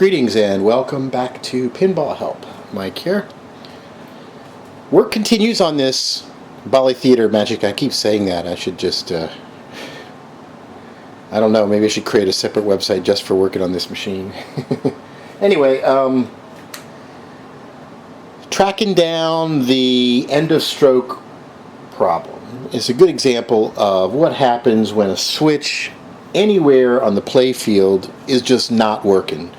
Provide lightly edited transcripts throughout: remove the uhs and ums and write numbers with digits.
Greetings and welcome back to PinballHelp. Mike here. Work continues on this Bally Theatre of Magic. I keep saying that. I should just, I don't know, maybe I should create a separate website just for working on this machine. Anyway, tracking down the end of stroke problem is a good example of what happens when a switch anywhere on the playfield is just not working.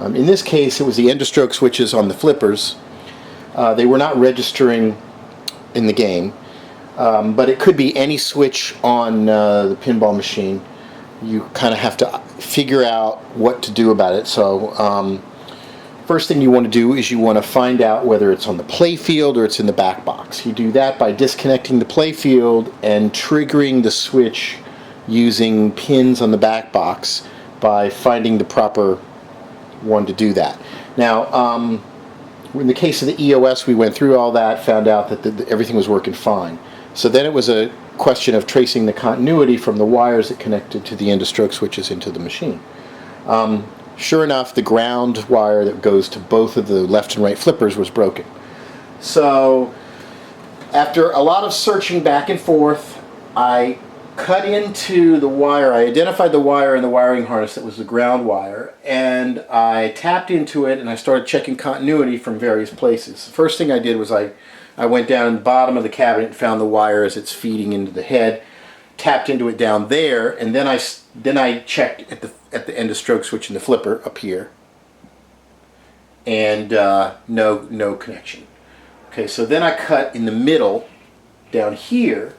In this case, it was the end of stroke switches on the flippers. They were not registering in the game, but it could be any switch on the pinball machine. You kind of have to figure out what to do about it. So first thing you want to do is you want to find out whether it's on the playfield or it's in the back box. You do that by disconnecting the playfield and triggering the switch using pins on the back box by finding the proper one to do that. Now, in the case of the EOS, we went through all that, found out that everything was working fine. So then it was a question of tracing the continuity from the wires that connected to the end of stroke switches into the machine. Sure enough, the ground wire that goes to both of the left and right flippers was broken. So after a lot of searching back and forth, I cut into the wire. I identified the wire in the wiring harness that was the ground wire, and I tapped into it and I started checking continuity from various places. The first thing I did was I went down the bottom of the cabinet and found the wire as it's feeding into the head, tapped into it down there, and then I checked at the end of stroke switch in the flipper up here, and no connection. Okay, so then I cut in the middle down here,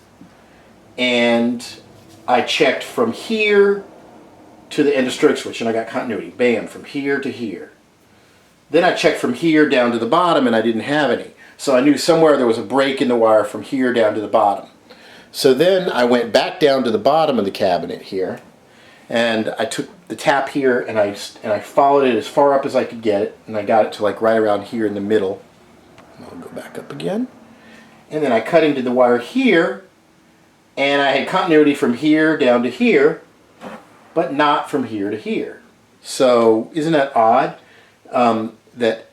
and I checked from here to the end of stroke switch, and I got continuity. Bam, from here to here. Then I checked from here down to the bottom, and I didn't have any. So I knew somewhere there was a break in the wire from here down to the bottom. So then I went back down to the bottom of the cabinet here, and I took the tap here, and I followed it as far up as I could get it, and I got it to like right around here in the middle. And I'll go back up again. And then I cut into the wire here, and I had continuity from here down to here, but not from here to here. So isn't that odd that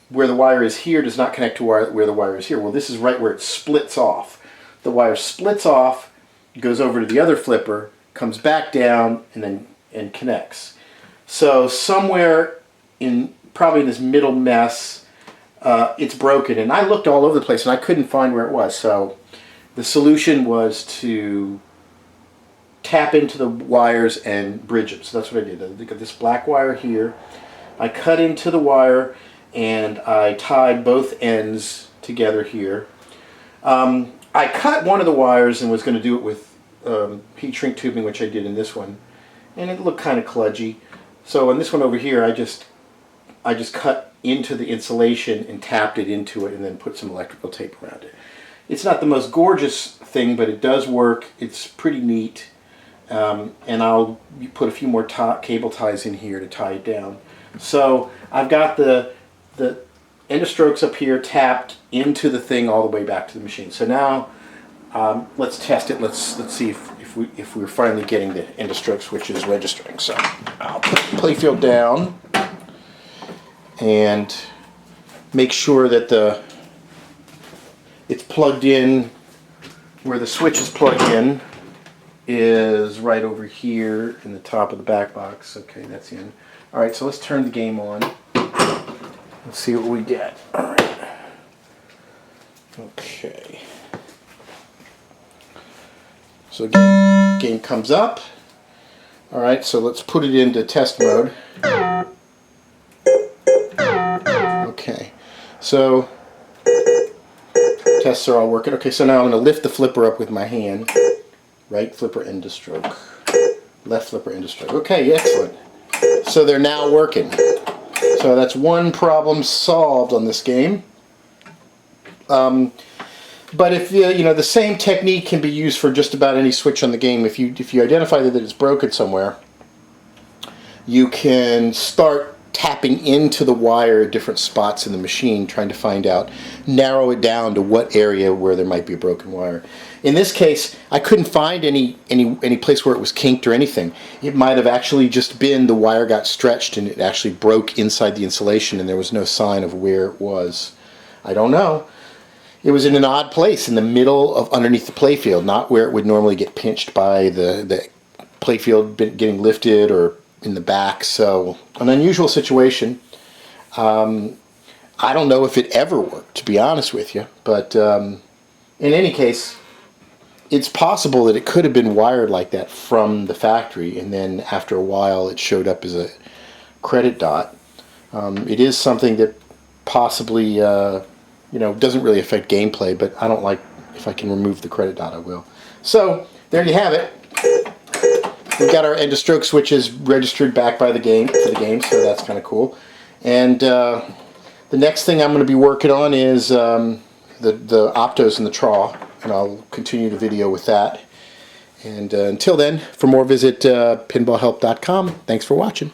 where the wire is here does not connect to where the wire is here? Well, this is right where it splits off. The wire splits off, goes over to the other flipper, comes back down, and connects. So somewhere probably in this middle mess, it's broken. And I looked all over the place and I couldn't find where it was. So the solution was to tap into the wires and bridge them. So that's what I did. I got this black wire here. I cut into the wire and I tied both ends together here. I cut one of the wires and was going to do it with heat shrink tubing, which I did in this one, and it looked kind of kludgy. So on this one over here, I just cut into the insulation and tapped it into it, and then put some electrical tape around it. It's not the most gorgeous thing, but it does work. It's pretty neat, and I'll put a few more cable ties in here to tie it down. So I've got the end of strokes up here tapped into the thing all the way back to the machine. So now let's test it. Let's see if we're finally getting the end of stroke switches registering. So I'll put the playfield down and make sure that it's plugged in where the switch is plugged in is right over here in the top of the back box. Okay, that's in. All right, so let's turn the game on. Let's see what we get. All right. Okay. So game comes up. All right, so let's put it into test mode. Okay. So tests are all working. Okay, so now I'm going to lift the flipper up with my hand. Right flipper end of stroke. Left flipper end of stroke. Okay, excellent. So they're now working. So that's one problem solved on this game. But if the same technique can be used for just about any switch on the game. If you identify that it's broken somewhere, you can start tapping into the wire at different spots in the machine, trying to find out, narrow it down to what area where there might be a broken wire. In this case, I couldn't find any place where it was kinked or anything. It might have actually just been the wire got stretched and it actually broke inside the insulation and there was no sign of where it was. I don't know. It was in an odd place in the middle of underneath the playfield, not where it would normally get pinched by the playfield getting lifted or in the back. So an unusual situation. I don't know if it ever worked, to be honest with you, but in any case, it's possible that it could have been wired like that from the factory, and then after a while it showed up as a credit dot. It is something that possibly you know, doesn't really affect gameplay, but I don't like, if I can remove the credit dot, I will. So there you have it. We've got our end of stroke switches registered back by the game for the game, so that's kind of cool. And the next thing I'm going to be working on is the optos and the traw, and I'll continue the video with that. And until then, for more, visit pinballhelp.com. Thanks for watching.